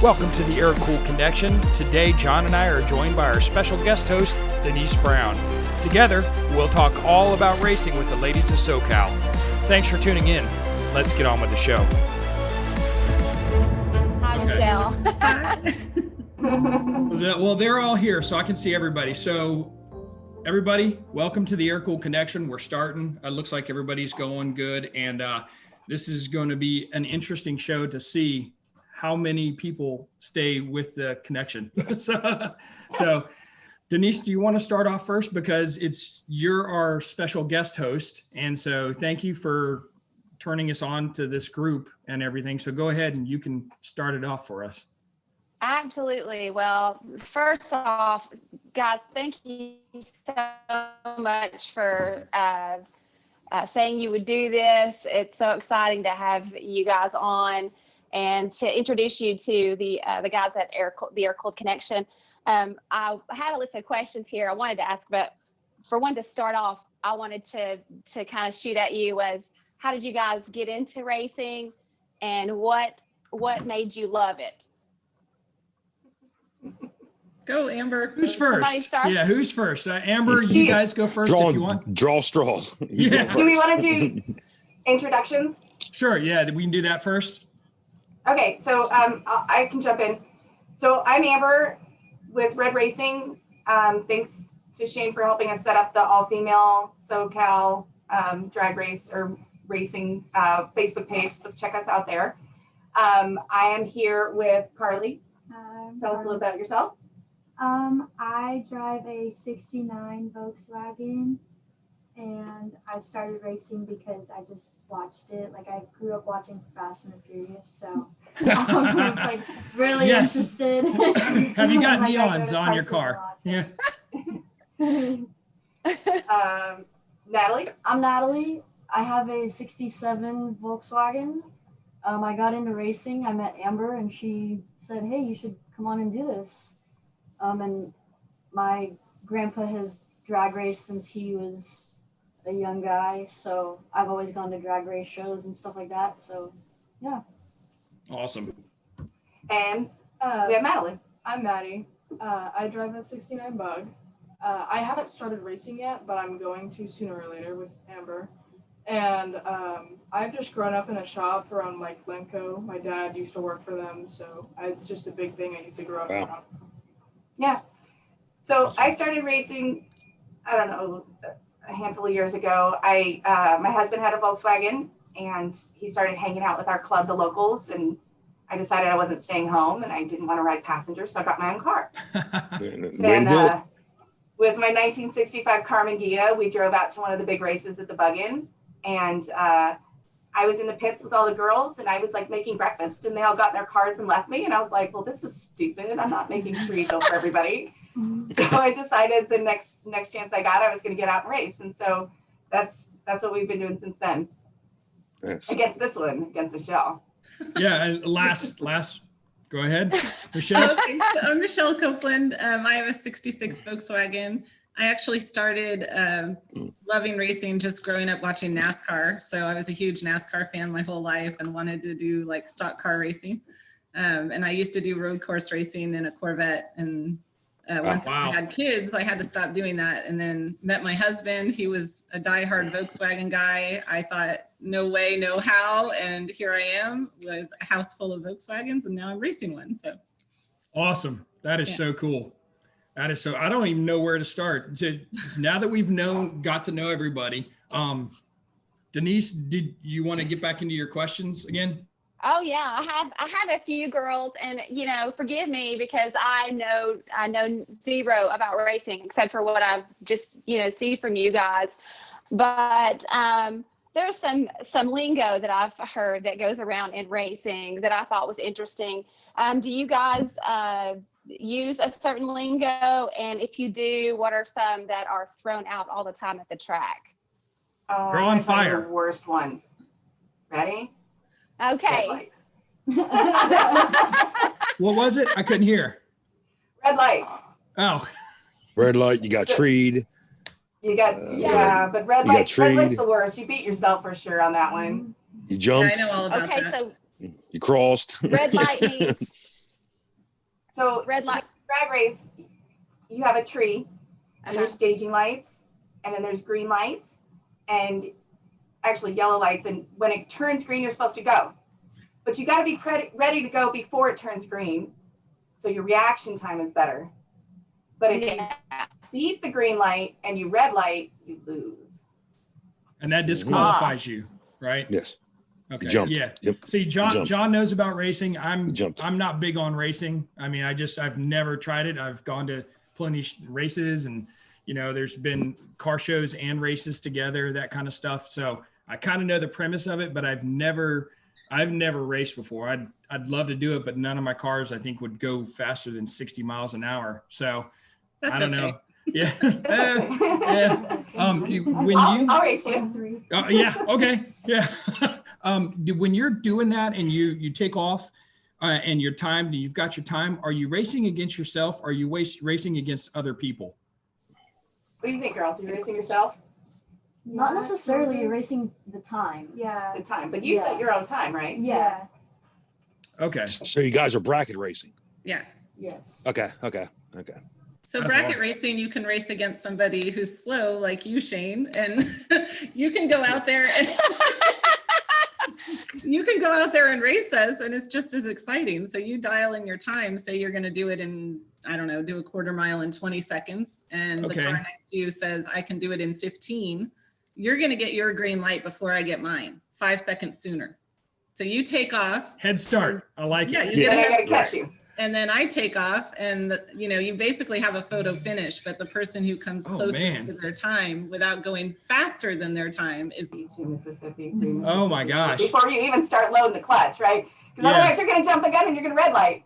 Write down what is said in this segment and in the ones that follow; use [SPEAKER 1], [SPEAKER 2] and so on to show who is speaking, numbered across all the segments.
[SPEAKER 1] Welcome to the Air Cool Connection. Today, John and I are joined by our special guest host, Denise Brown. Together, we'll talk all about racing with the ladies of SoCal. Thanks for tuning in. Let's get on with the show.
[SPEAKER 2] Hi, Michelle.
[SPEAKER 1] Well, they're all here, so I can see everybody. So, everybody, welcome to the Air Cool Connection. We're starting. It looks like everybody's going good, and this is going to be an interesting show to see how many people stay with the connection. so, Denise, do you want to start off first? Because you're our special guest host. And so thank you for turning us on to this group and everything. So go ahead and you can start it off for us.
[SPEAKER 2] Absolutely. Well, first off, guys, thank you so much for saying you would do this. It's so exciting to have you guys on and to introduce you to the guys at the Air Cooled Connection. I have a list of questions here I wanted to ask, but for one to start off, I wanted to kind of shoot at you was, how did you guys get into racing and what made you love it?
[SPEAKER 3] Go, Amber.
[SPEAKER 1] Who's first? Yeah, who's first? Amber, you guys go first if you want.
[SPEAKER 4] Draw straws.
[SPEAKER 1] Yeah.
[SPEAKER 5] Do we want to do introductions?
[SPEAKER 1] Sure, yeah, we can do that first.
[SPEAKER 5] Okay, so I can jump in. So I'm Amber with Red Racing. Thanks to Shane for helping us set up the all-female SoCal drag race or racing Facebook page. So check us out there. I am here with Carly. Tell us a little about yourself.
[SPEAKER 6] I drive a 69 Volkswagen, and I started racing because I just watched it. Like, I grew up watching Fast and the Furious, so I was like really interested.
[SPEAKER 1] Have you got neons on your car? Yeah.
[SPEAKER 5] Natalie?
[SPEAKER 6] I'm Natalie. I have a 67 Volkswagen. I got into racing. I met Amber, and she said, "Hey, you should come on and do this." And my grandpa has drag raced since he was a young guy, so I've always gone to drag race shows and stuff like that. So, yeah.
[SPEAKER 1] Awesome.
[SPEAKER 5] And we have Madeline.
[SPEAKER 7] I'm Maddie. I drive a 69 Bug. I haven't started racing yet, but I'm going to sooner or later with Amber. And I've just grown up in a shop around like Lingo. My dad used to work for them, so it's just a big thing I used to grow up around.
[SPEAKER 5] Yeah. So
[SPEAKER 1] Awesome.
[SPEAKER 5] I started racing, I don't know, a handful of years ago. My husband had a Volkswagen, and he started hanging out with our club, the locals, and I decided I wasn't staying home and I didn't want to ride passenger, so I got my own car. Then with my 1965 Carmen Ghia, we drove out to one of the big races at the Bug-In, and I was in the pits with all the girls, and I was like making breakfast, and they all got in their cars and left me, and I was like, well, this is stupid. I'm not making chorizo for everybody. So I decided the next chance I got, I was going to get out and race, and so that's what we've been doing since then.
[SPEAKER 4] Yes.
[SPEAKER 5] Against Michelle.
[SPEAKER 1] Yeah, and last, go ahead, Michelle.
[SPEAKER 3] Okay, so I'm Michelle Copeland. I have a 66 Volkswagen. I actually started loving racing just growing up watching NASCAR. So I was a huge NASCAR fan my whole life and wanted to do like stock car racing. And I used to do road course racing in a Corvette. And once I had kids, I had to stop doing that. And then met my husband. He was a diehard Volkswagen guy. I thought, no way, no how. And here I am with a house full of Volkswagens, and now I'm racing one. So
[SPEAKER 1] Awesome. That is so cool. That is so, I don't even know where to start. So now that we've got to know everybody, Denise, did you want to get back into your questions again?
[SPEAKER 2] Oh yeah, I have a few girls, and forgive me because I know zero about racing except for what I've just see from you guys. But there's some lingo that I've heard that goes around in racing that I thought was interesting. Do you guys use a certain lingo? And if you do, what are some that are thrown out all the time at the track?
[SPEAKER 1] You're on fire.
[SPEAKER 5] The worst one. Ready?
[SPEAKER 2] Okay.
[SPEAKER 1] What was it? I couldn't hear.
[SPEAKER 5] Red light.
[SPEAKER 1] Oh.
[SPEAKER 4] Red light, you got treed.
[SPEAKER 5] You got but red light's the worst. You beat yourself for sure on that one.
[SPEAKER 4] You jumped.
[SPEAKER 3] Yeah, I know all about that.
[SPEAKER 2] So
[SPEAKER 4] You crossed.
[SPEAKER 2] red light means
[SPEAKER 5] So
[SPEAKER 2] Red light.
[SPEAKER 5] drag race, you have a tree, and there's
[SPEAKER 2] Uh-huh.
[SPEAKER 5] staging lights, and then there's green lights, and actually yellow lights. And when it turns green, you're supposed to go. But you got to be ready to go before it turns green, so your reaction time is better. But if you beat the green light and you red light, you lose.
[SPEAKER 1] And that disqualifies you, right?
[SPEAKER 4] Yes.
[SPEAKER 1] Okay.
[SPEAKER 4] Jumped.
[SPEAKER 1] Yeah.
[SPEAKER 4] Yep.
[SPEAKER 1] See, John
[SPEAKER 4] Jumped.
[SPEAKER 1] John knows about racing.
[SPEAKER 4] Jumped.
[SPEAKER 1] I'm not big on racing. I mean, I've never tried it. I've gone to plenty races, and there's been car shows and races together, that kind of stuff. So I kind of know the premise of it, but I've never raced before. I'd love to do it, but none of my cars I think would go faster than 60 miles an hour. So
[SPEAKER 3] That's
[SPEAKER 1] I don't
[SPEAKER 3] okay.
[SPEAKER 1] know. Yeah.
[SPEAKER 5] Okay.
[SPEAKER 1] Yeah.
[SPEAKER 5] I'll race you.
[SPEAKER 1] Yeah. Okay. Yeah. When you're doing that and you take off and your time, you've got your time, are you racing against yourself? Or are you racing against other people?
[SPEAKER 5] What do you think, girls? Are you racing yourself?
[SPEAKER 6] Not necessarily erasing the time.
[SPEAKER 7] Yeah.
[SPEAKER 5] The time, but you set your own time, right?
[SPEAKER 6] Yeah.
[SPEAKER 1] Okay.
[SPEAKER 4] So you guys are bracket racing.
[SPEAKER 3] Yeah.
[SPEAKER 6] Yes.
[SPEAKER 4] Okay.
[SPEAKER 3] So
[SPEAKER 1] That's
[SPEAKER 3] bracket
[SPEAKER 1] awesome.
[SPEAKER 3] racing, you can race against somebody who's slow like you, Shane, and you can go out there and race us, and it's just as exciting. So you dial in your time, say you're going to do it in, I don't know, do a quarter mile in 20 seconds. And
[SPEAKER 1] Okay.
[SPEAKER 3] the car next to you says, I can do it in 15. You're going to get your green light before I get mine, 5 seconds sooner. So you take off.
[SPEAKER 1] Head start. I like
[SPEAKER 3] Yeah,
[SPEAKER 1] it.
[SPEAKER 3] you
[SPEAKER 5] Then I
[SPEAKER 3] get
[SPEAKER 5] gotta catch you.
[SPEAKER 3] and then I take off, and you basically have a photo finish, but the person who comes
[SPEAKER 1] Oh,
[SPEAKER 3] closest
[SPEAKER 1] man.
[SPEAKER 3] to their time without going faster than their time is.
[SPEAKER 5] To Mississippi.
[SPEAKER 1] Oh my gosh.
[SPEAKER 5] Before you even start loading the clutch, right? Because
[SPEAKER 1] Yeah.
[SPEAKER 5] otherwise you're gonna jump the gun and you're gonna red light.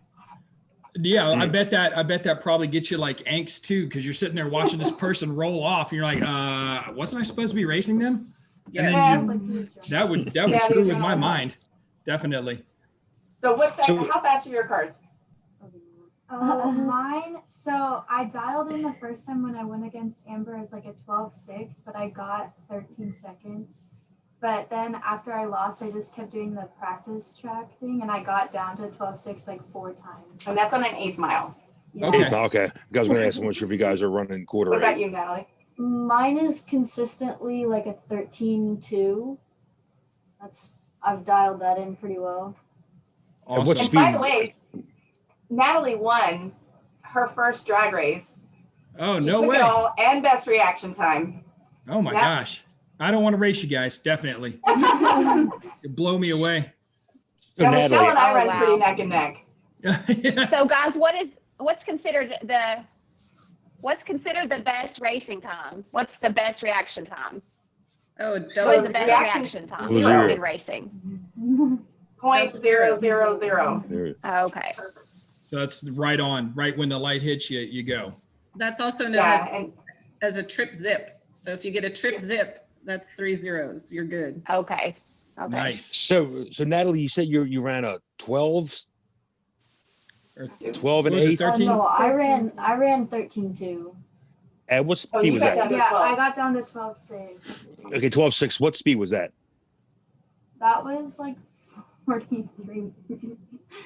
[SPEAKER 1] Yeah, I bet that probably gets you like angst too, because you're sitting there watching this person roll off, and you're like, wasn't I supposed to be racing them?
[SPEAKER 3] Yeah.
[SPEAKER 1] And
[SPEAKER 5] Yeah.
[SPEAKER 1] then that would
[SPEAKER 5] Yeah,
[SPEAKER 1] screw
[SPEAKER 5] there's
[SPEAKER 1] with my
[SPEAKER 5] no-
[SPEAKER 1] mind. Definitely.
[SPEAKER 5] So
[SPEAKER 4] So-
[SPEAKER 5] how fast are your cars?
[SPEAKER 8] Mine. So I dialed in the first time when I went against Amber as like a 12.6, but I got 13 seconds. But then after I lost, I just kept doing the practice track thing, and I got down to 12.6 like 4 times.
[SPEAKER 5] And that's on an 8th mile.
[SPEAKER 8] Yeah.
[SPEAKER 1] Okay.
[SPEAKER 4] Okay. I was going to ask how much if you guys are running quarter
[SPEAKER 5] What about
[SPEAKER 4] eight.
[SPEAKER 5] you, Natalie?
[SPEAKER 6] Mine is consistently like a 13.2. I've dialed that in pretty well.
[SPEAKER 4] And
[SPEAKER 1] Awesome.
[SPEAKER 4] what's
[SPEAKER 5] And
[SPEAKER 4] speed?
[SPEAKER 5] by the way, Natalie won her first drag race.
[SPEAKER 1] Oh,
[SPEAKER 5] She
[SPEAKER 1] no
[SPEAKER 5] took
[SPEAKER 1] way.
[SPEAKER 5] it all and best reaction time.
[SPEAKER 1] Oh my
[SPEAKER 5] Yeah.
[SPEAKER 1] gosh. I don't want to race you guys. Definitely. You blow me away.
[SPEAKER 4] So
[SPEAKER 5] Now, Michelle
[SPEAKER 4] Natalie,
[SPEAKER 5] and I
[SPEAKER 2] Oh,
[SPEAKER 5] run
[SPEAKER 2] wow.
[SPEAKER 5] pretty neck and neck.
[SPEAKER 1] Yeah.
[SPEAKER 2] So guys, what's considered the best racing time? What's the best reaction time?
[SPEAKER 3] Oh,
[SPEAKER 2] What is
[SPEAKER 3] double
[SPEAKER 2] the best
[SPEAKER 5] reaction-
[SPEAKER 2] reaction time
[SPEAKER 4] Zero.
[SPEAKER 2] in racing?
[SPEAKER 5] 0.000.
[SPEAKER 4] there-
[SPEAKER 2] Oh, okay.
[SPEAKER 1] So that's right on. Right when the light hits you, you go.
[SPEAKER 3] That's also known
[SPEAKER 5] Yeah, and
[SPEAKER 3] as a trip zip. So if you get a trip zip, that's 3 zeros. You're good.
[SPEAKER 2] Okay. Okay.
[SPEAKER 1] Nice.
[SPEAKER 4] So Natalie, you said you ran a 12
[SPEAKER 1] Or
[SPEAKER 4] 12 and
[SPEAKER 1] Was it
[SPEAKER 4] 8.
[SPEAKER 1] 13?
[SPEAKER 6] No, I ran 13.2.
[SPEAKER 4] And what
[SPEAKER 5] Oh,
[SPEAKER 4] speed
[SPEAKER 5] you
[SPEAKER 4] was
[SPEAKER 5] got
[SPEAKER 4] that?
[SPEAKER 5] down to
[SPEAKER 8] Yeah,
[SPEAKER 5] 12.
[SPEAKER 8] I got down to 12.6.
[SPEAKER 4] Okay, 12.6. What speed was that?
[SPEAKER 8] That was like 43.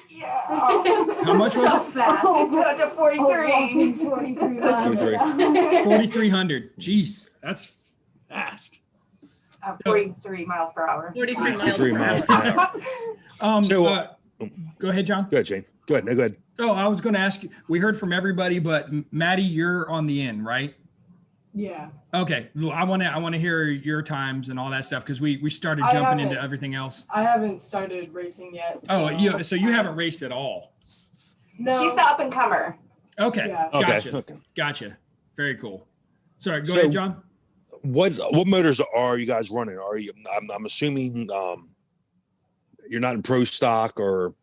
[SPEAKER 5] Yeah.
[SPEAKER 1] How much was
[SPEAKER 8] So
[SPEAKER 1] it?
[SPEAKER 8] fast.
[SPEAKER 5] Oh, good to 43.
[SPEAKER 6] walking 43 miles.
[SPEAKER 1] 4,300. Jeez, that's fast.
[SPEAKER 5] 43 miles per hour.
[SPEAKER 3] 43 miles
[SPEAKER 4] 43
[SPEAKER 3] per
[SPEAKER 4] miles
[SPEAKER 3] hour.
[SPEAKER 4] per hour. So-
[SPEAKER 1] Go ahead, John.
[SPEAKER 4] Go ahead, Shane. Go ahead. No, go ahead.
[SPEAKER 1] Oh, I was going to ask you, we heard from everybody, but Maddie, you're on the end, right?
[SPEAKER 7] Yeah.
[SPEAKER 1] Okay. Well, I want to hear your times and all that stuff, because we started
[SPEAKER 7] I
[SPEAKER 1] jumping
[SPEAKER 7] haven't-
[SPEAKER 1] into everything else.
[SPEAKER 7] I haven't started racing yet.
[SPEAKER 1] Oh, so you haven't raced at all.
[SPEAKER 7] No.
[SPEAKER 5] She's the up and comer.
[SPEAKER 1] Okay.
[SPEAKER 7] Yeah.
[SPEAKER 4] Okay.
[SPEAKER 1] Gotcha.
[SPEAKER 4] Okay.
[SPEAKER 1] Gotcha. Very cool. Sorry, go
[SPEAKER 4] So-
[SPEAKER 1] ahead, John.
[SPEAKER 4] What motors are you guys running? Are you? I'm assuming you're not in pro stock, or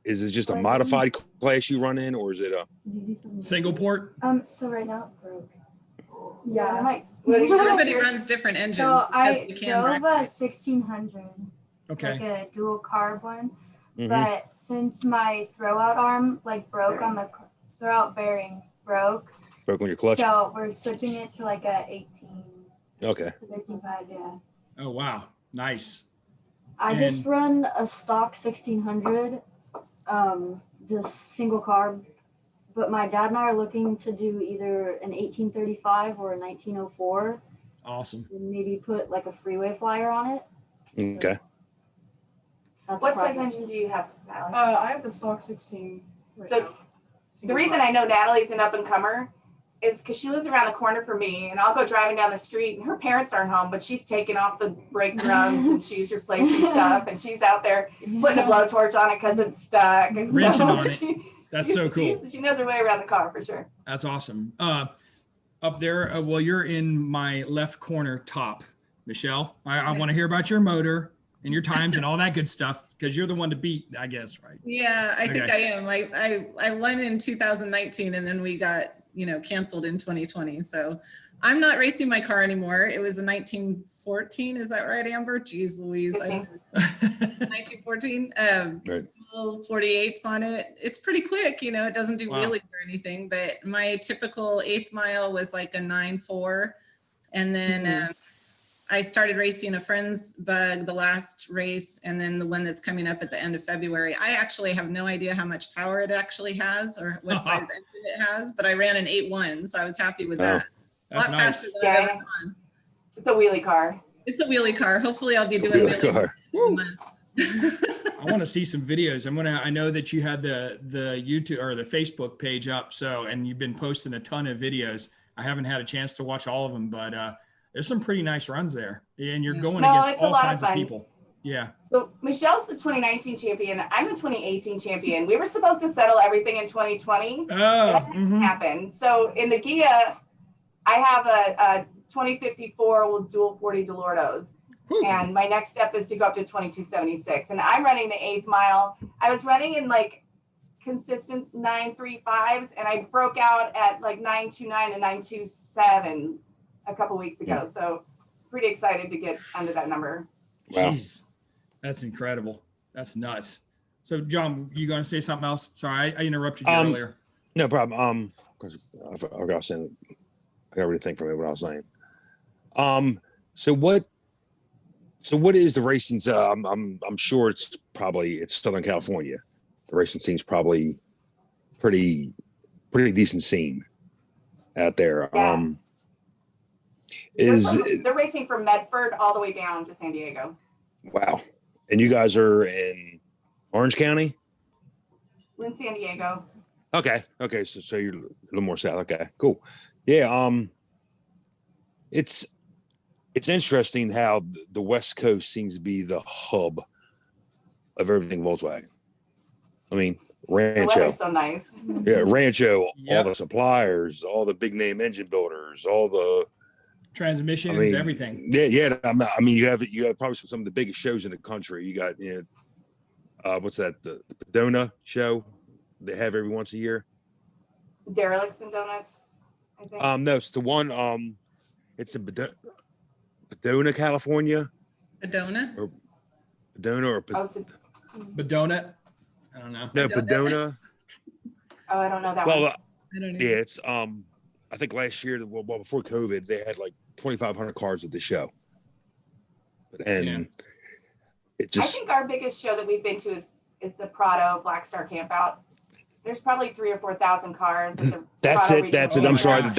[SPEAKER 4] is it just a modified class you run in, or is it a?
[SPEAKER 1] Single port.
[SPEAKER 8] So right now it broke.
[SPEAKER 5] Yeah,
[SPEAKER 8] Yeah.
[SPEAKER 5] Mike. What are you
[SPEAKER 3] Everybody
[SPEAKER 5] yours?
[SPEAKER 3] runs different engines.
[SPEAKER 8] So
[SPEAKER 3] because
[SPEAKER 8] I
[SPEAKER 3] we can
[SPEAKER 8] drove a
[SPEAKER 3] bracket.
[SPEAKER 8] 1600,
[SPEAKER 1] Okay.
[SPEAKER 8] like a dual carb one.
[SPEAKER 4] Mhm.
[SPEAKER 8] But since my throwout arm like broke on the throwout bearing broke,
[SPEAKER 4] Broke on your clutch.
[SPEAKER 8] so we're switching it to like a 18
[SPEAKER 4] Okay.
[SPEAKER 8] to 13.5. Yeah.
[SPEAKER 1] Oh, wow. Nice.
[SPEAKER 6] I just run a stock 1600, just single carb but my dad and I are looking to do either an 1835 or a 1904,
[SPEAKER 1] Awesome.
[SPEAKER 6] and maybe put like a freeway flyer on it.
[SPEAKER 4] Okay.
[SPEAKER 6] That's
[SPEAKER 5] What
[SPEAKER 6] a
[SPEAKER 5] size
[SPEAKER 6] project.
[SPEAKER 5] engine do you have, Natalie?
[SPEAKER 7] I have the stock 16 right
[SPEAKER 5] So,
[SPEAKER 7] now.
[SPEAKER 5] The reason I know Natalie's an up and comer is because she lives around the corner from me, and I'll go driving down the street, and her parents aren't home, but she's taking off the brake drums and she's replacing stuff, and she's out there putting a blowtorch on it because it's stuck. And
[SPEAKER 1] Wrenching
[SPEAKER 5] so
[SPEAKER 1] on it. That's so cool.
[SPEAKER 5] She knows her way around the car for sure.
[SPEAKER 1] That's awesome. Up there, well, you're in my left corner top, Michelle. I want to hear about your motor and your times and all that good stuff, because you're the one to beat, I guess, right?
[SPEAKER 3] Yeah, I think
[SPEAKER 1] Okay.
[SPEAKER 3] I am. I won in 2019 and then we got, canceled in 2020. So I'm not racing my car anymore. It was a 1914. Is that right, Amber? Jeez Louise. 1914.
[SPEAKER 4] Right.
[SPEAKER 3] Little 48s on it. It's pretty quick, it doesn't do
[SPEAKER 1] Wow.
[SPEAKER 3] wheelies or anything, but my typical 8th mile was like a 9.4. And then I started racing a friend's bug the last race, and then the one that's coming up at the end of February. I actually have no idea how much power it actually has or what size engine it has, but I ran an 8.1, so I was happy with that.
[SPEAKER 1] That's
[SPEAKER 3] a lot
[SPEAKER 1] nice.
[SPEAKER 3] faster than I've ever
[SPEAKER 5] Yeah.
[SPEAKER 3] gone.
[SPEAKER 5] It's a wheelie car.
[SPEAKER 3] It's a wheelie car. Hopefully I'll be doing
[SPEAKER 4] Wheelie
[SPEAKER 3] wheelies
[SPEAKER 4] car.
[SPEAKER 3] in a month.
[SPEAKER 1] I want to see some videos. I know that you had the YouTube or the Facebook page up. So, and you've been posting a ton of videos. I haven't had a chance to watch all of them, but there's some pretty nice runs there, and you're going
[SPEAKER 5] No,
[SPEAKER 1] against
[SPEAKER 5] it's a
[SPEAKER 1] all
[SPEAKER 5] lot of
[SPEAKER 1] kinds of
[SPEAKER 5] fun.
[SPEAKER 1] people. Yeah.
[SPEAKER 5] So Michelle's the 2019 champion. I'm the 2018 champion. We were supposed to settle everything in 2020.
[SPEAKER 1] Oh,
[SPEAKER 5] Happened. So in the Gia, I have a 2054 with dual 40 Delordos. And my next step is to go up to 2276. And I'm running the 8th mile. I was running in like consistent 935s, and I broke out at like 929 and 927 a couple weeks ago.
[SPEAKER 4] Yeah.
[SPEAKER 5] So pretty excited to get under that number.
[SPEAKER 4] Wow.
[SPEAKER 1] Jeez. That's incredible. That's nuts. So, John, you going to say something else? Sorry, I interrupted you earlier.
[SPEAKER 4] No problem. Of course, I got to I got to think from it what I was saying. So what is the racing? I'm sure it's Southern California. The racing scene's probably pretty decent scene out there.
[SPEAKER 5] Yeah. They're racing from Medford all the way down to San Diego.
[SPEAKER 4] Wow. And you guys are in Orange County?
[SPEAKER 5] We're in San Diego.
[SPEAKER 4] Okay. So you're a little more south. Okay, cool. Yeah. It's interesting how the West Coast seems to be the hub of everything Volkswagen. I mean,
[SPEAKER 5] The
[SPEAKER 4] Rancho,
[SPEAKER 5] weather's so nice.
[SPEAKER 4] yeah, Rancho,
[SPEAKER 1] Yep.
[SPEAKER 4] all the suppliers, all the big name engine builders, all the
[SPEAKER 1] Transmissions, everything.
[SPEAKER 4] Yeah. I mean, you have probably some of the biggest shows in the country. You got what's that? The Sedona show they have every once a year.
[SPEAKER 5] Derelicts and donuts, I think.
[SPEAKER 4] No, it's the one. It's in Sedona, California.
[SPEAKER 3] Sedona?
[SPEAKER 4] Sedona or
[SPEAKER 1] But donut? I don't know.
[SPEAKER 4] no,
[SPEAKER 3] Sedona.
[SPEAKER 4] Sedona.
[SPEAKER 5] Oh, I don't know that
[SPEAKER 4] Well,
[SPEAKER 5] one.
[SPEAKER 3] I don't know.
[SPEAKER 4] yeah, it's I think last year, well, before COVID, they had like 2,500 cars at the show, and it
[SPEAKER 5] I
[SPEAKER 4] just
[SPEAKER 5] think our biggest show that we've been to is the Prado Black Star Campout. There's probably 3,000 or 4,000 cars. At the
[SPEAKER 4] that's
[SPEAKER 5] Prado
[SPEAKER 4] it. That's it.
[SPEAKER 5] Regional
[SPEAKER 4] I'm sorry.
[SPEAKER 5] Campground.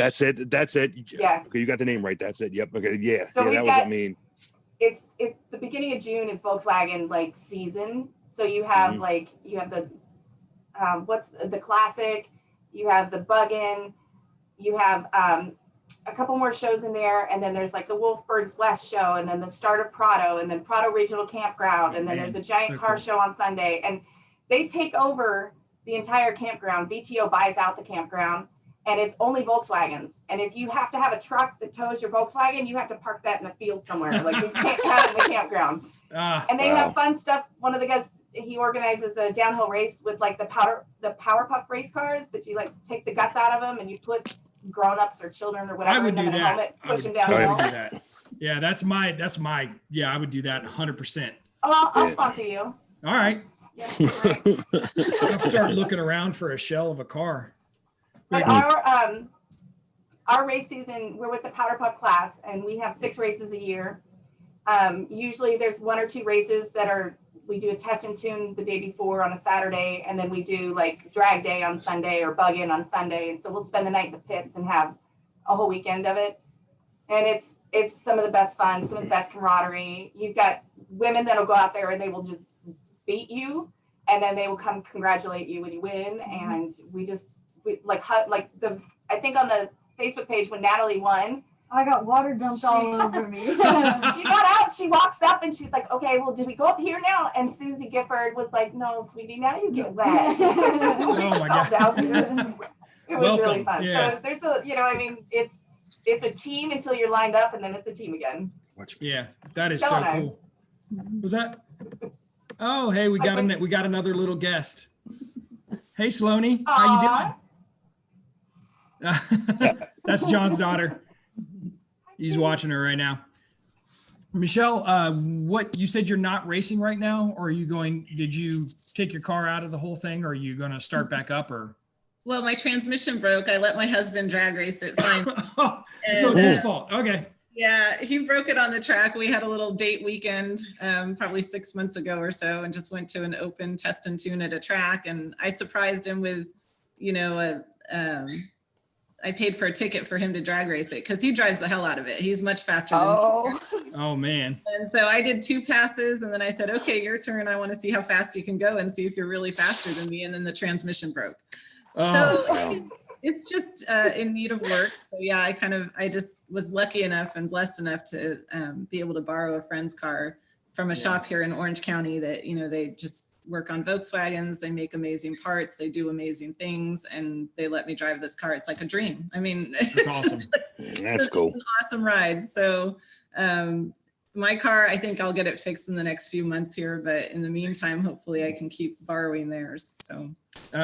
[SPEAKER 4] That's it.
[SPEAKER 5] Yeah.
[SPEAKER 4] Okay, you got the name right. That's it. Yep. Okay. Yeah.
[SPEAKER 5] So
[SPEAKER 4] yeah.
[SPEAKER 5] we've
[SPEAKER 4] That was.
[SPEAKER 5] got-
[SPEAKER 4] I mean.
[SPEAKER 5] It's the beginning of June is Volkswagen like season. So you have you have the what's the classic, you have the Bug-In, you have a couple more shows in there, and then there's like the Wolfberg's West show, and then the start of Prado, and then Prado Regional Campground, and then
[SPEAKER 1] Man,
[SPEAKER 5] there's a giant
[SPEAKER 1] so
[SPEAKER 5] car
[SPEAKER 1] cool.
[SPEAKER 5] show on Sunday, and they take over the entire campground. VTO buys out the campground, and it's only Volkswagens. And if you have to have a truck that tows your Volkswagen, you have to park that in a field somewhere. Like you can't have it in the campground. And they
[SPEAKER 4] Wow.
[SPEAKER 5] have fun stuff. One of the guys, he organizes a downhill race with like the PowderPuff race cars, but you like take the guts out of them and you put grown-ups or children or whatever
[SPEAKER 1] I would
[SPEAKER 5] in them
[SPEAKER 1] do
[SPEAKER 5] in a
[SPEAKER 1] that.
[SPEAKER 5] helmet,
[SPEAKER 1] I
[SPEAKER 5] push
[SPEAKER 1] would
[SPEAKER 5] them downhill.
[SPEAKER 1] totally do that. Yeah, that's my. Yeah, I would do that 100%.
[SPEAKER 5] Oh, I'll
[SPEAKER 4] Yeah.
[SPEAKER 5] sponsor you.
[SPEAKER 1] All right,
[SPEAKER 5] Yeah, great.
[SPEAKER 1] I'll start looking around for a shell of a car.
[SPEAKER 5] But our race season, we're with the PowderPuff class, and we have 6 races a year. Usually there's 1 or 2 races that are we do a test and tune the day before on a Saturday, and then we do like drag day on Sunday or bug in on Sunday. And so we'll spend the night in the pits and have a whole weekend of it. And it's some of the best fun, some of the best camaraderie. You've got women that'll go out there and they will just beat you, and then they will come congratulate you when you win. And I think on the Facebook page when Natalie won,
[SPEAKER 6] I got water dumped all over me.
[SPEAKER 5] she got out, she walks up and she's like, okay, well, did we go up here now? And Susie Gifford was like, no, sweetie, now you get wet.
[SPEAKER 1] Oh my God.
[SPEAKER 5] It was
[SPEAKER 1] Welcome.
[SPEAKER 5] really fun.
[SPEAKER 1] Yeah.
[SPEAKER 5] So there's it's a team until you're lined up, and then it's a team again.
[SPEAKER 1] Yeah, that is so cool. Was that? Oh, hey, we got another little guest. Hey, Sloanie, how you doing? That's John's daughter. He's watching her right now. Michelle, what you said you're not racing right now, or are you going? Did you take your car out of the whole thing, or are you going to start back up, or?
[SPEAKER 3] Well, my transmission broke. I let my husband drag race it fine.
[SPEAKER 1] So it's his fault. Okay.
[SPEAKER 3] Yeah, he broke it on the track. We had a little date weekend probably 6 months ago or so, and just went to an open test and tune at a track. And I surprised him with, I paid for a ticket for him to drag race it because he drives the hell out of it. He's much faster than me.
[SPEAKER 1] Oh, man.
[SPEAKER 3] And so I did 2 passes, and then I said, okay, your turn. I want to see how fast you can go and see if you're really faster than me. And then the transmission broke. So it's just in need of work. So yeah, I just was lucky enough and blessed enough to be able to borrow a friend's car from a shop here in Orange County that, they just work on Volkswagens. They make amazing parts. They do amazing things, and they let me drive this car. It's like a dream. I mean,
[SPEAKER 1] that's awesome.
[SPEAKER 4] That's cool.
[SPEAKER 3] It's an awesome ride. So my car, I think I'll get it fixed in the next few months here, but in the meantime, hopefully I can keep borrowing theirs. So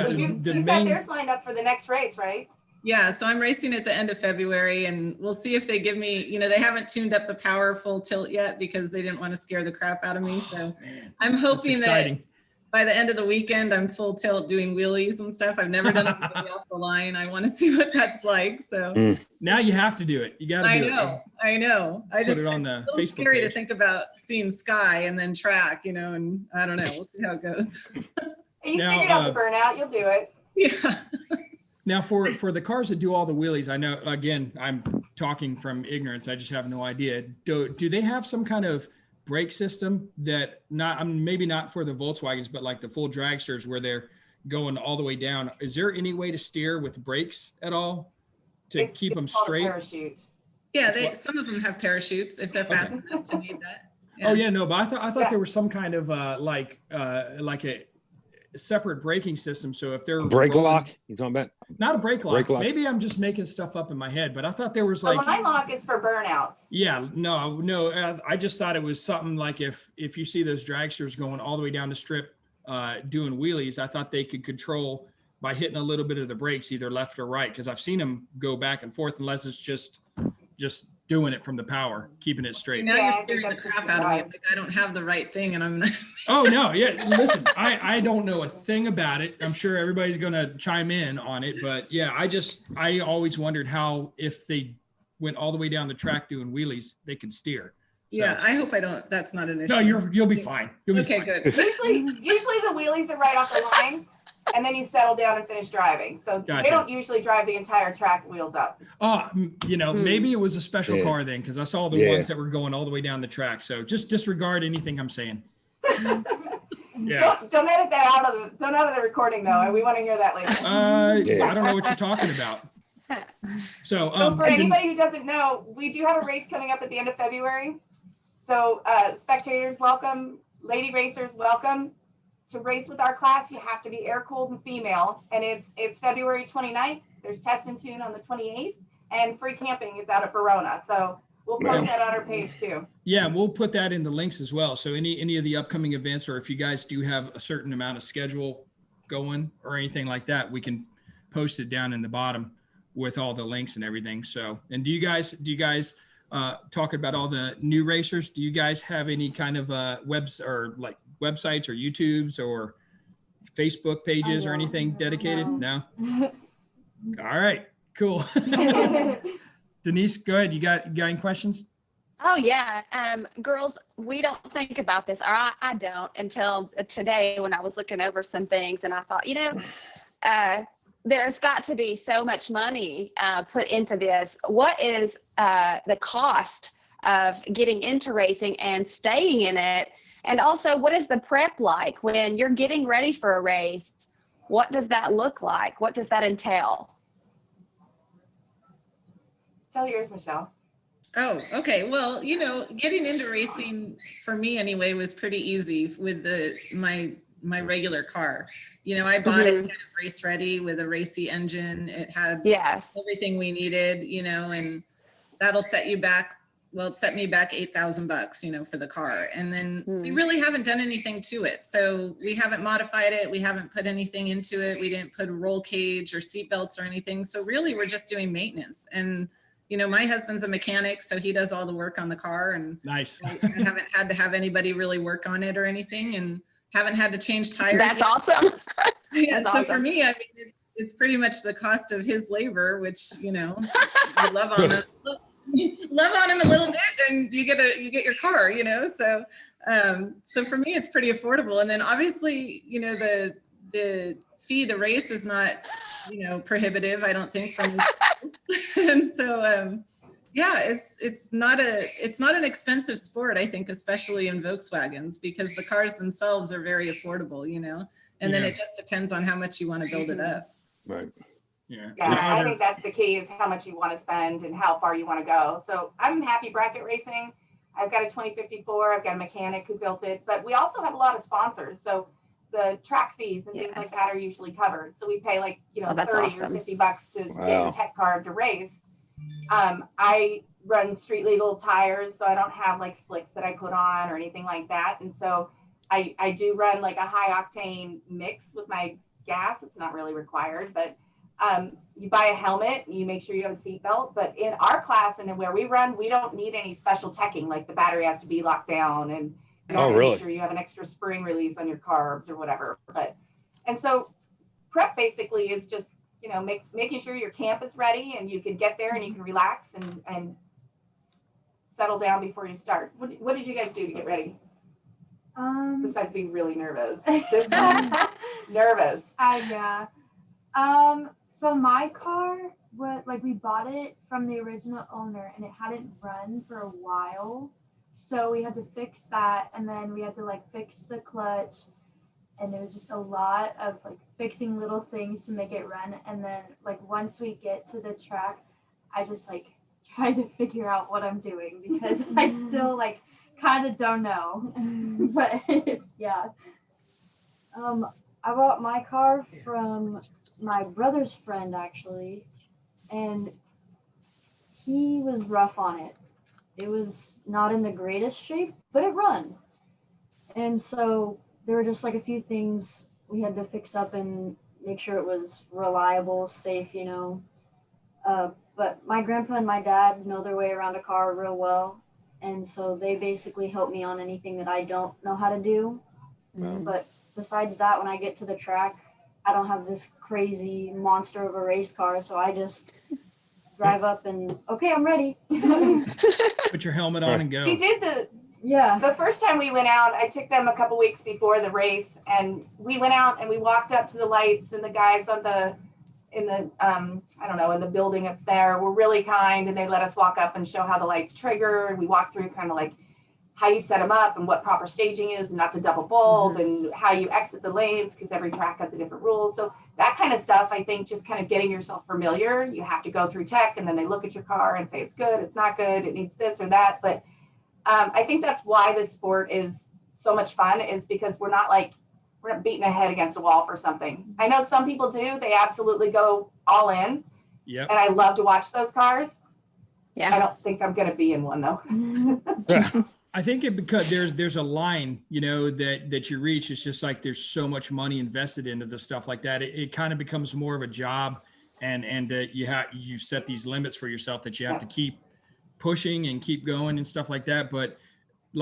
[SPEAKER 5] you've got theirs lined up for the next race, right?
[SPEAKER 3] Yeah, so I'm racing at the end of February, and we'll see if they give me, they haven't tuned up the power full tilt yet because they didn't want to scare the crap out of me. So I'm hoping that by the end of the weekend, I'm full tilt doing wheelies and stuff. I've never done it off the line. I want to see what that's like. So
[SPEAKER 1] now you have to do it. You got to do it.
[SPEAKER 3] I know. I just,
[SPEAKER 1] put it on the
[SPEAKER 3] it's a little
[SPEAKER 1] Facebook
[SPEAKER 3] scary
[SPEAKER 1] page.
[SPEAKER 3] to think about seeing sky and then track, and I don't know. We'll see how it goes.
[SPEAKER 5] You figured out the burnout. You'll do it.
[SPEAKER 3] Yeah.
[SPEAKER 1] Now for the cars that do all the wheelies, I know, again, I'm talking from ignorance. I just have no idea. Do they have some kind of brake system that maybe not for the Volkswagens, but like the full dragsters where they're going all the way down? Is there any way to steer with brakes at all to keep them straight?
[SPEAKER 5] Parachute.
[SPEAKER 3] Yeah, some of them have parachutes if they're fast enough to need that. Yeah.
[SPEAKER 1] Oh yeah, no, but I thought there was some kind of like a separate braking system. So if they're
[SPEAKER 4] brake lock, you talking about?
[SPEAKER 1] Not a brake lock. Maybe I'm just making stuff up in my head, but I thought there was like
[SPEAKER 5] the line lock is for burnouts.
[SPEAKER 1] Yeah, no. I just thought it was something like if you see those dragsters going all the way down the strip, doing wheelies, I thought they could control by hitting a little bit of the brakes, either left or right, because I've seen them go back and forth, unless it's just doing it from the power, keeping it straight.
[SPEAKER 3] See, now you're scaring the crap out of me. Like I don't have the right thing, and I'm not.
[SPEAKER 1] Oh no, yeah. Listen, I don't know a thing about it. I'm sure everybody's gonna chime in on it, but yeah, I always wondered how, if they went all the way down the track doing wheelies, they could steer. So,
[SPEAKER 3] yeah, I hope I don't. That's not an issue.
[SPEAKER 1] No, you'll be fine. You'll be fine.
[SPEAKER 3] Good.
[SPEAKER 5] Usually the wheelies are right off the line, and then you settle down and finish driving. So They don't usually drive the entire track wheels up.
[SPEAKER 1] Maybe it was a special car then, because I saw the ones that were going all the way down the track. So just disregard anything I'm saying. Yeah.
[SPEAKER 5] Don't edit that out of the recording though. We want to hear that later.
[SPEAKER 1] I don't know what you're talking about. So
[SPEAKER 5] for anybody who doesn't know, we do have a race coming up at the end of February. So spectators, welcome. Lady racers, welcome. To race with our class, you have to be air-cooled and female, and it's February 29th. There's test and tune on the 28th, and free camping is out at Verona. So we'll post that on our page too.
[SPEAKER 1] Yeah, we'll put that in the links as well. So any of the upcoming events, or if you guys do have a certain amount of schedule going or anything like that, we can post it down in the bottom with all the links and everything. So, and do you guys talking about all the new racers? Do you guys have any kind of websites or YouTubes or Facebook pages or anything dedicated? No. All right, cool. Denise, go ahead. You got any questions?
[SPEAKER 2] Oh yeah. Girls, we don't think about this, or I don't until today when I was looking over some things and I thought, there's got to be so much money put into this. What is the cost of getting into racing and staying in it? And also, what is the prep like when you're getting ready for a race? What does that look like? What does that entail?
[SPEAKER 5] Tell yours, Michelle.
[SPEAKER 3] Oh, okay. Well, getting into racing for me anyway was pretty easy with my regular car. I bought it kind of race ready with a racy engine. It had everything we needed, and that'll set you back. Well, it set me back $8,000, for the car. And then we really haven't done anything to it. So we haven't modified it. We haven't put anything into it. We didn't put a roll cage or seat belts or anything. So really we're just doing maintenance. And my husband's a mechanic, so he does all the work on the car, and
[SPEAKER 1] nice.
[SPEAKER 3] I haven't had to have anybody really work on it or anything, and haven't had to change tires.
[SPEAKER 2] That's
[SPEAKER 3] yet.
[SPEAKER 2] Awesome.
[SPEAKER 3] Yeah,
[SPEAKER 2] That's
[SPEAKER 3] so
[SPEAKER 2] awesome.
[SPEAKER 3] for me, it's pretty much the cost of his labor, which you love on him, love on him a little bit, and you get your car. So for me, it's pretty affordable. And then obviously, the fee to race is not prohibitive, I don't think, from and so it's not an expensive sport, I think, especially in Volkswagens, because the cars themselves are very affordable, and then it just depends on how much you want to build it up.
[SPEAKER 4] Right.
[SPEAKER 1] Yeah.
[SPEAKER 5] I think that's the key, is how much you want to spend and how far you want to go. So I'm happy bracket racing. I've got a 2054. I've got a mechanic who built it, but we also have a lot of sponsors. So the track fees and things like that are usually covered. So we pay like, 30
[SPEAKER 2] awesome.
[SPEAKER 5] or $50 to get your tech card to race. I run street legal tires, so I don't have like slicks that I put on or anything like that. And so I do run like a high octane mix with my gas. It's not really required, but you buy a helmet, you make sure you have a seatbelt. But in our class and where we run, we don't need any special teching, like the battery has to be locked down, and make sure you have an extra spring release on your carbs or whatever. And so prep basically is just, making sure your camp is ready and you can get there and you can relax and settle down before you start. What did you guys do to get ready? Besides being really nervous. This one, nervous.
[SPEAKER 8] Yeah. So my car, we bought it from the original owner and it hadn't run for a while. So we had to fix that, and then we had to fix the clutch, and it was just a lot of fixing little things to make it run. And then once we get to the track, I just try to figure out what I'm doing, because I still kind of don't know. But it's
[SPEAKER 6] I bought my car from my brother's friend, actually, and he was rough on it. It was not in the greatest shape, but it run. And so there were just a few things we had to fix up and make sure it was reliable, safe, But my grandpa and my dad know their way around a car real well. And so they basically help me on anything that I don't know how to do. But besides that, when I get to the track, I don't have this crazy monster of a race car. So I just drive up and, okay, I'm ready.
[SPEAKER 1] Put your helmet on and go.
[SPEAKER 5] He did the first time we went out, I took them a couple weeks before the race, and we went out and we walked up to the lights, and the guys in the building up there were really kind, and they let us walk up and show how the lights trigger. And we walked through kind of how you set them up and what proper staging is, and not to double bulb, and how you exit the lanes, because every track has a different rule. So that kind of stuff, I think, just kind of getting yourself familiar. You have to go through tech, and then they look at your car and say, it's good, it's not good, it needs this or that. But I think that's why this sport is so much fun, is because we're not beating a head against a wall for something. I know some people do. They absolutely go all in. Yep. And I love to watch those cars. Yeah. I don't think I'm going to be in one, though.
[SPEAKER 1] I think because there's a line, that you reach. It's just there's so much money invested into the stuff like that. It kind of becomes more of a job, and you set these limits for yourself that you have to keep pushing and keep going and stuff like that. But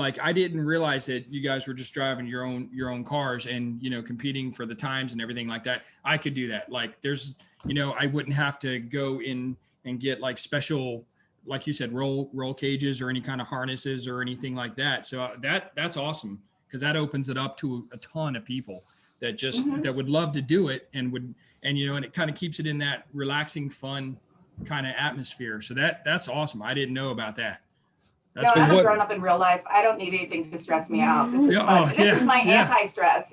[SPEAKER 1] I didn't realize that you guys were just driving your own cars and, competing for the times and everything like that. I could do that. There's, I wouldn't have to go in and get special like you said, roll cages or any kind of harnesses or anything like that. So that's awesome, because that opens it up to a ton of people that just that would love to do it and it kind of keeps it in that relaxing, fun kind of atmosphere. So that's awesome. I didn't know about that.
[SPEAKER 5] No, I'm grown up in real life. I don't need anything to stress me out. This is fun. This is my anti-stress,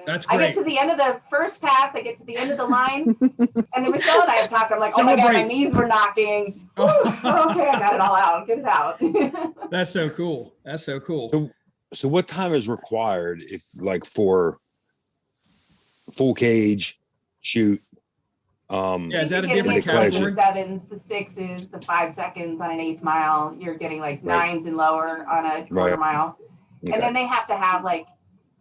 [SPEAKER 1] That's great.
[SPEAKER 5] I get to the end of the first pass, I get to the end of the line, and then Michelle and I have talked. I'm like, oh my God, my knees were knocking. Okay, I got it all out. Get it out.
[SPEAKER 1] That's so cool. That's so cool.
[SPEAKER 4] So what time is required if like for full cage shoot?
[SPEAKER 1] Is that a different category?
[SPEAKER 5] The 7s, the 6s, the 5 seconds on an 8th mile. You're getting like 9s and lower on a quarter mile. Okay. And then they have to have like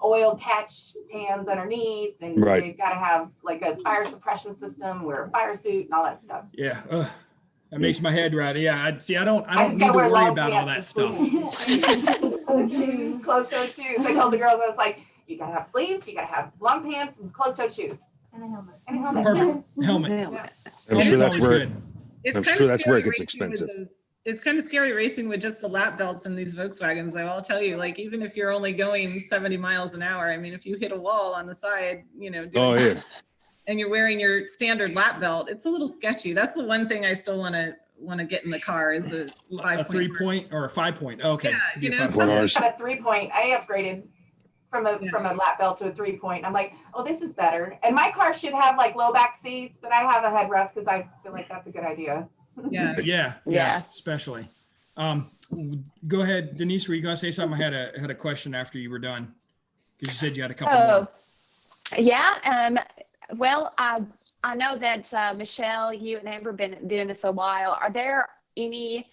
[SPEAKER 5] oil catch pans underneath, and they've got to have like a fire suppression system, wear a fire suit and all that stuff.
[SPEAKER 1] Yeah. That makes my head right. Yeah. I don't need to worry about all that stuff.
[SPEAKER 5] Closed-toed shoes. I told the girls, I was like, you gotta have sleeves, you gotta have long pants and closed-toed shoes.
[SPEAKER 8] And a helmet.
[SPEAKER 1] Perfect. Helmet.
[SPEAKER 4] Yeah. I'm sure that's where it gets expensive.
[SPEAKER 3] It's kind of scary racing with just the lap belts in these Volkswagens. I'll tell you, like, even if you're only going 70 miles an hour, I mean, if you hit a wall on the side, and you're wearing your standard lap belt, it's a little sketchy. That's the one thing I still want to get in the car is a
[SPEAKER 1] 3-point or a 5-point. Okay.
[SPEAKER 3] Yeah,
[SPEAKER 5] a 3-point. I upgraded from a lap belt to a 3-point. I'm like, oh, this is better. And my car should have like low back seats, but I have a headrest because I feel like that's a good idea.
[SPEAKER 1] Yeah. Especially. Go ahead, Denise. Were you gonna say something? I had a question after you were done, because you said you had a couple more.
[SPEAKER 2] Yeah. Well, I know that Michelle, you and Amber have been doing this a while. Are there any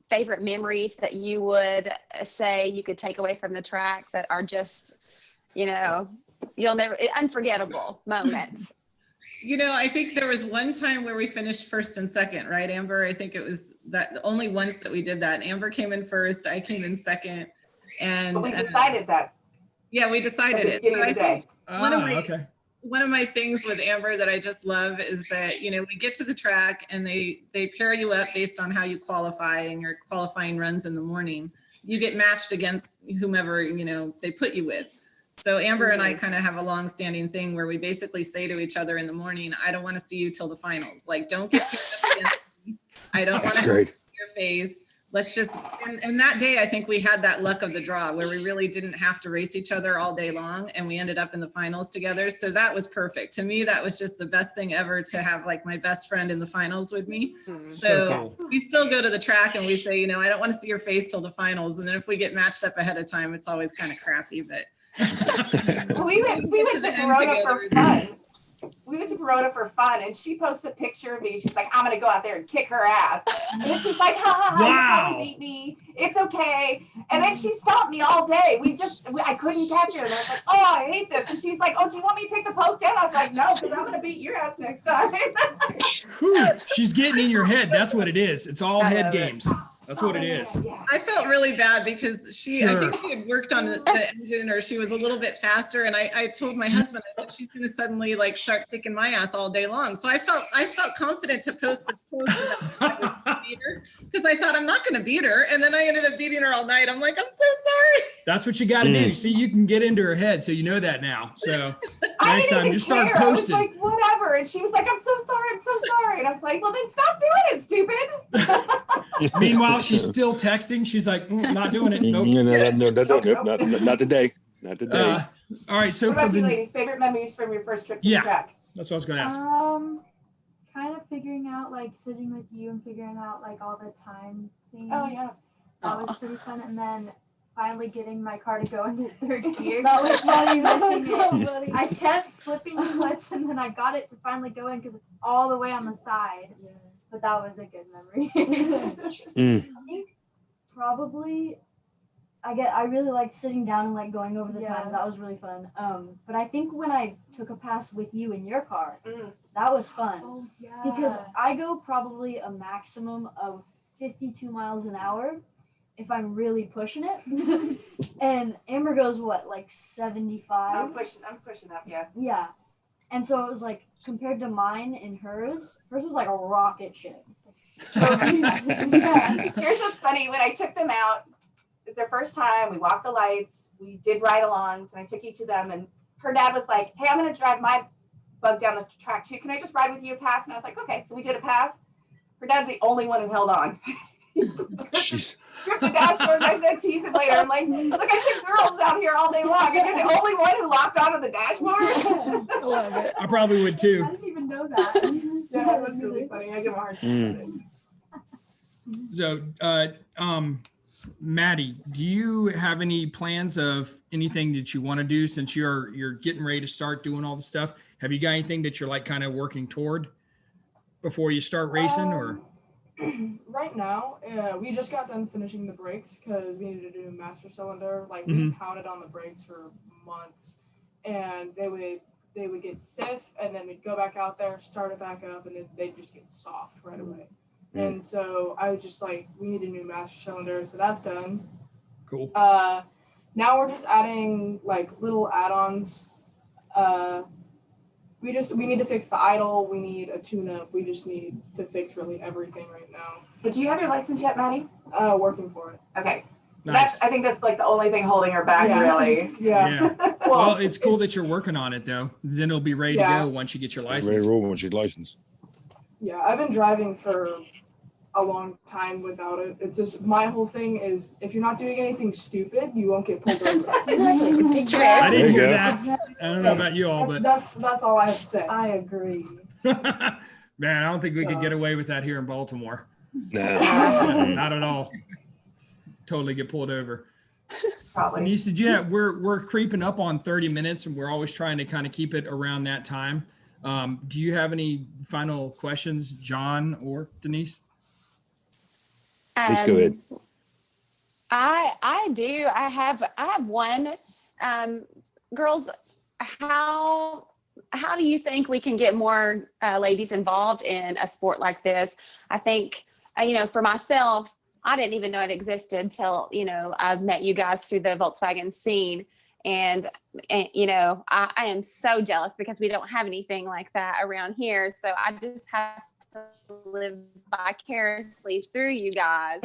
[SPEAKER 2] favorite memories that you would say you could take away from the track that are just, you'll never, unforgettable moments?
[SPEAKER 3] I think there was one time where we finished first and second, right, Amber? I think it was that only once that we did that. Amber came in first, I came in second. And
[SPEAKER 5] we decided that.
[SPEAKER 3] Yeah, we decided it. So I think one of my things with Amber that I just love is that, we get to the track and they pair you up based on how you qualify and your qualifying runs in the morning. You get matched against whomever, they put you with. So Amber and I kind of have a long-standing thing where we basically say to each other in the morning, I don't want to see you till the finals. Like, don't get paired up against me. I don't want to see your face. Let's just, and that day, I think we had that luck of the draw where we really didn't have to race each other all day long, and we ended up in the finals together. So that was perfect. To me, that was just the best thing ever, to have like my best friend in the finals with me. So cool. We still go to the track and we say, I don't want to see your face till the finals. And then if we get matched up ahead of time, it's always kind of crappy, but.
[SPEAKER 5] we went to Corona for fun. We went to Corona for fun, and she posts a picture of me. She's like, I'm going to go out there and kick her ass. And then she's like, you probably beat me. It's okay. And then she stopped me all day. I couldn't catch her. And I was like, oh, I hate this. And she's like, oh, do you want me to take the post down? I was like, no, because I'm going to beat your ass next time.
[SPEAKER 1] She's getting in your head. That's what it is. It's all head games. That's what it is.
[SPEAKER 3] I felt really bad because I think she had worked on the engine, or she was a little bit faster. And I told my husband, I said, she's going to suddenly like start kicking my ass all day long. So I felt confident to post this post because I thought I'm not going to beat her. And then I ended up beating her all night. I'm like, I'm so sorry.
[SPEAKER 1] That's what you got to do. See, you can get into her head. So you know that now. So next time just start posting.
[SPEAKER 5] I was like, whatever. And she was like, I'm so sorry. I'm so sorry. And I was like, well, then stop doing it, stupid.
[SPEAKER 1] Meanwhile, she's still texting. She's like, not doing it. Nope.
[SPEAKER 4] Not today. Not today.
[SPEAKER 1] All right. So
[SPEAKER 5] what about you ladies? Favorite memories from your first trip to the track?
[SPEAKER 1] That's what I was going to ask.
[SPEAKER 8] Kind of figuring out, like sitting with you and figuring out like all the time things.
[SPEAKER 5] Oh yeah.
[SPEAKER 8] That was pretty fun. And then finally getting my car to go into third gear. That was funny. I kept slipping too much, and then I got it to finally go in because it's all the way on the side. Yeah. But that was a good memory. I think probably I really liked sitting down and like going over the times. That was really fun. But I think when I took a pass with you in your car, that was fun. Oh, yeah. Because I go probably a maximum of 52 miles an hour if I'm really pushing it. And Amber goes what, like 75?
[SPEAKER 5] I'm pushing up, yeah.
[SPEAKER 8] Yeah.
[SPEAKER 6] And so it was like compared to mine and hers was like a rocket ship. Yeah.
[SPEAKER 5] Here's what's funny. When I took them out, it was their first time. We walked the lights. We did ride-alongs, and I took each of them. And her dad was like, "Hey, I'm going to drive my bug down the track too. Can I just ride with you a pass?" And I was like, "Okay." So we did a pass. Her dad's the only one who held on.
[SPEAKER 4] Jeez.
[SPEAKER 5] Gripped the dashboard, and I said, tease him later. I'm like, "Look, I took girls out here all day long, and you're the only one who locked onto the dashboard."
[SPEAKER 2] I love it.
[SPEAKER 1] I probably would
[SPEAKER 8] I
[SPEAKER 1] too.
[SPEAKER 8] didn't even know that.
[SPEAKER 7] Yeah, that's really funny. I give him a hard time.
[SPEAKER 1] So, Maddie, do you have any plans of anything that you want to do since you're getting ready to start doing all the stuff? Have you got anything that you're like kind of working toward before you start racing, or?
[SPEAKER 7] Right now, we just got done finishing the brakes because we needed to do a master cylinder. Like we pounded on the brakes for months, and they would get stiff, and then we'd go back out there, start it back up, and then they'd just get soft right away. And so I was just like, we need a new master cylinder, so that's done.
[SPEAKER 1] Cool.
[SPEAKER 7] Now we're just adding like little add-ons. We need to fix the idle. We need a tune-up. We just need to fix really everything right now.
[SPEAKER 5] But do you have your license yet, Maddie?
[SPEAKER 7] Working for it.
[SPEAKER 5] Okay.
[SPEAKER 1] Nice.
[SPEAKER 5] I think that's like the only thing holding her back,
[SPEAKER 7] Yeah.
[SPEAKER 5] really.
[SPEAKER 7] Yeah.
[SPEAKER 1] Well, it's cool that you're working on it though. Then it'll be ready to go once you get your
[SPEAKER 4] Ready
[SPEAKER 1] license.
[SPEAKER 4] to roll when she's licensed.
[SPEAKER 7] Yeah, I've been driving for a long time without it. It's just my whole thing is if you're not doing anything stupid, you won't get pulled over.
[SPEAKER 2] It's true.
[SPEAKER 1] I didn't hear
[SPEAKER 4] There you
[SPEAKER 1] that. I don't know about you all, but
[SPEAKER 7] That's all I have to say.
[SPEAKER 6] I agree.
[SPEAKER 1] man, I don't think we could get away with that here in Baltimore.
[SPEAKER 4] Nah.
[SPEAKER 1] Not at all. Totally get pulled over.
[SPEAKER 5] Probably.
[SPEAKER 1] Denise, did you we're creeping up on 30 minutes and we're always trying to kind of keep it around that time. Do you have any final questions, John or Denise?
[SPEAKER 4] Please go ahead.
[SPEAKER 2] I do. I have one. Girls, how do you think we can get more ladies involved in a sport like this? I think, for myself, I didn't even know it existed till, I've met you guys through the Volkswagen scene. And I am so jealous because we don't have anything like that around here. So I just have to live vicariously through you guys.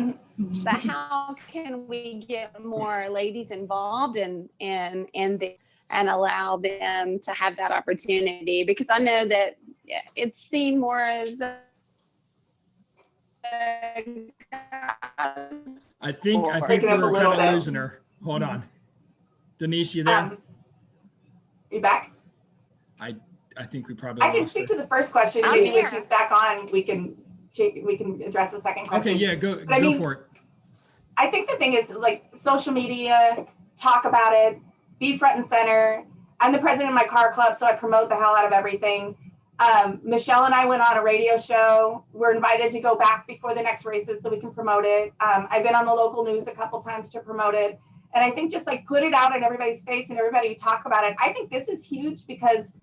[SPEAKER 2] But how can we get more ladies involved and allow them to have that opportunity? Because I know that it's seen more as
[SPEAKER 1] I think we're kind of losing her. Hold on. Denise, you there?
[SPEAKER 5] You back?
[SPEAKER 1] I think we probably
[SPEAKER 5] I can
[SPEAKER 1] lost
[SPEAKER 5] speak
[SPEAKER 1] her.
[SPEAKER 5] to the first question.
[SPEAKER 2] I'm
[SPEAKER 5] Maybe when
[SPEAKER 2] here.
[SPEAKER 5] she's back on, we can address the second question.
[SPEAKER 1] Okay, yeah, go for it.
[SPEAKER 5] I think the thing is like social media, talk about it, be front and center. I'm the president of my car club, so I promote the hell out of everything. Michelle and I went on a radio show. We're invited to go back before the next races so we can promote it. I've been on the local news a couple times to promote it. And I think just like put it out in everybody's face and everybody talk about it. I think this is huge because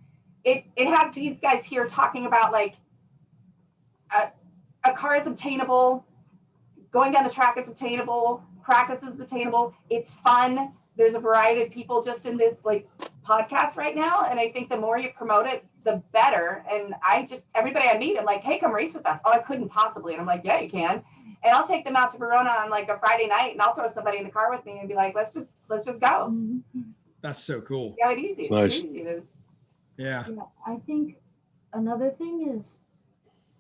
[SPEAKER 5] it has these guys here talking about like a car is obtainable, going down the track is obtainable, practice is obtainable. It's fun. There's a variety of people just in this like podcast right now. And I think the more you promote it, the better. And everybody I meet, I'm like, hey, come race with us. Oh, I couldn't possibly. And I'm like, yeah, you can. And I'll take them out to Verona on like a Friday night and I'll throw somebody in the car with me and be like, let's just go.
[SPEAKER 1] That's so cool.
[SPEAKER 5] Yeah, it's easy.
[SPEAKER 4] It's nice.
[SPEAKER 5] Easy it is.
[SPEAKER 1] Yeah.
[SPEAKER 6] I think another thing is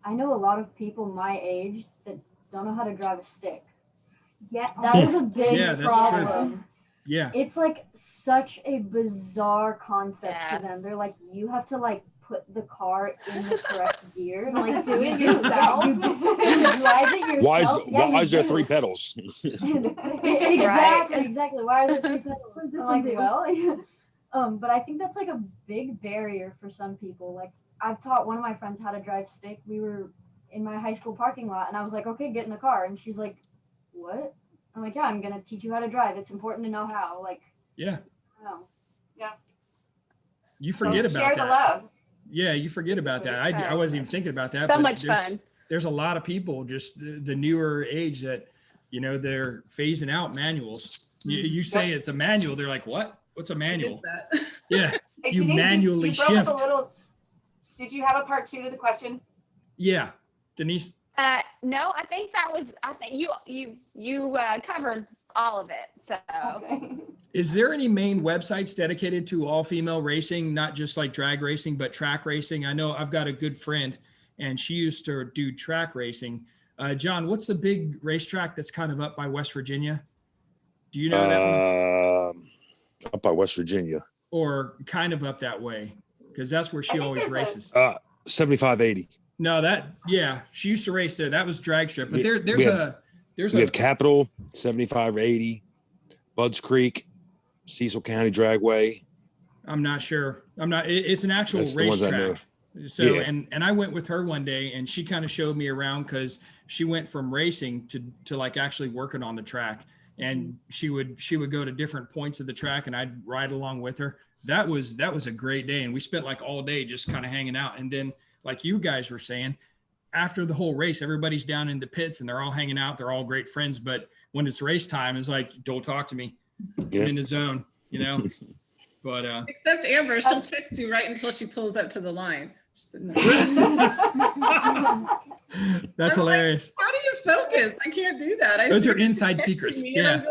[SPEAKER 6] I know a lot of people my age that don't know how to drive a stick.
[SPEAKER 8] Yeah,
[SPEAKER 6] That is a big
[SPEAKER 1] Yeah, that's
[SPEAKER 6] problem.
[SPEAKER 1] true. Yeah.
[SPEAKER 6] It's like such a bizarre concept
[SPEAKER 2] Yeah.
[SPEAKER 6] to them. They're like, you have to like put the car in the correct gear. And, like
[SPEAKER 7] Do it
[SPEAKER 6] you
[SPEAKER 7] yourself.
[SPEAKER 6] You drive it yourself.
[SPEAKER 4] Why is there
[SPEAKER 6] do.
[SPEAKER 4] 3 pedals?
[SPEAKER 6] Exactly. Why are there 3 pedals?
[SPEAKER 8] What does this
[SPEAKER 6] I'm
[SPEAKER 8] one
[SPEAKER 6] like,
[SPEAKER 8] do?
[SPEAKER 6] well, but I think that's like a big barrier for some people. Like I've taught one of my friends how to drive stick. We were in my high school parking lot and I was like, okay, get in the car. And she's like, what? I'm like, yeah, I'm going to teach you how to drive. It's important to know how. Like,
[SPEAKER 1] Yeah.
[SPEAKER 6] no.
[SPEAKER 1] You forget about
[SPEAKER 5] Share
[SPEAKER 1] that.
[SPEAKER 5] the love.
[SPEAKER 1] Yeah, you forget about that. I wasn't even thinking about that.
[SPEAKER 2] So
[SPEAKER 1] but
[SPEAKER 2] much
[SPEAKER 1] there's-
[SPEAKER 2] fun.
[SPEAKER 1] There's a lot of people just the newer age that, they're phasing out manuals. You say it's a manual. They're like, what? What's a
[SPEAKER 3] What
[SPEAKER 1] manual?
[SPEAKER 3] is that?
[SPEAKER 1] Yeah.
[SPEAKER 5] Hey,
[SPEAKER 1] You
[SPEAKER 5] Denise,
[SPEAKER 1] manually
[SPEAKER 5] you broke up
[SPEAKER 1] shift.
[SPEAKER 5] a little. Did you have a part 2 to the question?
[SPEAKER 1] Yeah, Denise.
[SPEAKER 2] No, I think you covered all of it. So
[SPEAKER 5] Okay.
[SPEAKER 1] Is there any main websites dedicated to all female racing, not just like drag racing, but track racing? I know I've got a good friend and she used to do track racing. John, what's the big racetrack that's kind of up by West Virginia? Do you know that one?
[SPEAKER 4] Up by West Virginia.
[SPEAKER 1] Or kind of up that way? Because that's where she always races.
[SPEAKER 4] 7580.
[SPEAKER 1] No, she used to race there. That was drag strip. But
[SPEAKER 4] We have Capital, 7580, Budds Creek, Cecil County Dragway.
[SPEAKER 1] I'm not sure. It's an actual
[SPEAKER 4] That's the ones I know.
[SPEAKER 1] racetrack. So,
[SPEAKER 4] Yeah.
[SPEAKER 1] and I went with her one day and she kind of showed me around because she went from racing to like actually working on the track. And she would go to different points of the track and I'd ride along with her. That was a great day. And we spent like all day just kind of hanging out. And then like you guys were saying, after the whole race, everybody's down in the pits and they're all hanging out. They're all great friends. But when it's race time, it's like, don't talk to me.
[SPEAKER 4] Yeah.
[SPEAKER 1] I'm in the zone, you know? But
[SPEAKER 3] Except Amber, she'll text you right until she pulls up to the line.
[SPEAKER 1] that's hilarious.
[SPEAKER 3] How do you focus? I can't do that.
[SPEAKER 1] Those are inside secrets. Yeah.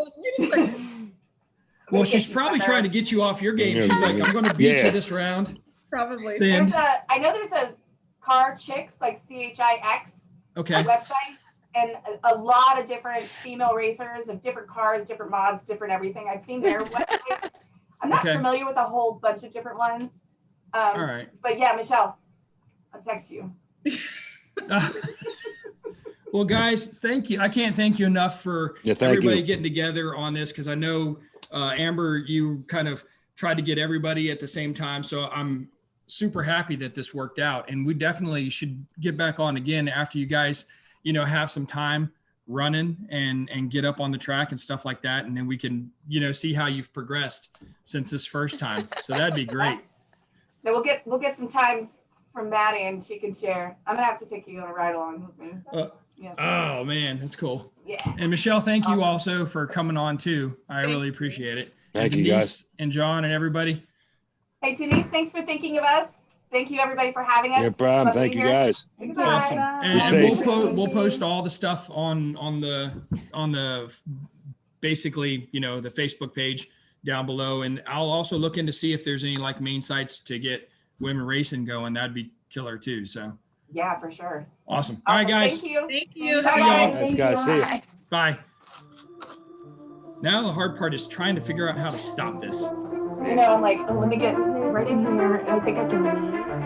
[SPEAKER 1] Well, she's probably trying to get you off your game. She's like, I'm going to beat you this round.
[SPEAKER 3] Probably.
[SPEAKER 1] Then,
[SPEAKER 5] I know there's a Car Chicks, like CHIX
[SPEAKER 1] okay.
[SPEAKER 5] website, and a lot of different female racers of different cars, different mods, different everything. I've seen their website. I'm not familiar with a whole bunch of different ones.
[SPEAKER 1] All right.
[SPEAKER 5] But yeah, Michelle, I'll text you.
[SPEAKER 1] Well, guys, thank you. I can't thank you enough for everybody getting together on this because I know, Amber, you kind of tried to get everybody at the same time. So I'm super happy that this worked out. And we definitely should get back on again after you guys, have some time running and get up on the track and stuff like that. And then we can, see how you've progressed since this first time. So that'd be great.
[SPEAKER 5] So we'll get some times from Maddie and she can share. I'm gonna have to take you on a ride along with me. Yeah.
[SPEAKER 1] Oh man, that's cool.
[SPEAKER 5] Yeah.
[SPEAKER 1] And Michelle, thank you also for coming on too. I really appreciate it.
[SPEAKER 4] Thank you,
[SPEAKER 1] Denise
[SPEAKER 4] guys.
[SPEAKER 1] And John and everybody.
[SPEAKER 5] Hey Denise, thanks for thinking of us. Thank you everybody for having us.
[SPEAKER 4] No problem.
[SPEAKER 5] Love to
[SPEAKER 4] Thank
[SPEAKER 5] be
[SPEAKER 4] you
[SPEAKER 5] here.
[SPEAKER 4] guys.
[SPEAKER 5] Goodbye.
[SPEAKER 1] Awesome.
[SPEAKER 8] Bye.
[SPEAKER 1] And
[SPEAKER 4] safe.
[SPEAKER 1] we'll post all the stuff on the basically, the Facebook page down below. And I'll also look into see if there's any like main sites to get women racing going. That'd be killer too. So
[SPEAKER 5] Yeah, for sure.
[SPEAKER 1] awesome. All right, guys.
[SPEAKER 5] Thank you.
[SPEAKER 3] Thank you.
[SPEAKER 5] Bye,
[SPEAKER 1] See y'all.
[SPEAKER 5] guys.
[SPEAKER 4] Thanks, guys. See you.
[SPEAKER 2] Bye.
[SPEAKER 1] Bye. Now the hard part is trying to figure out how to stop this.
[SPEAKER 5] I'm like, oh, let me get right in here and I think I can leave.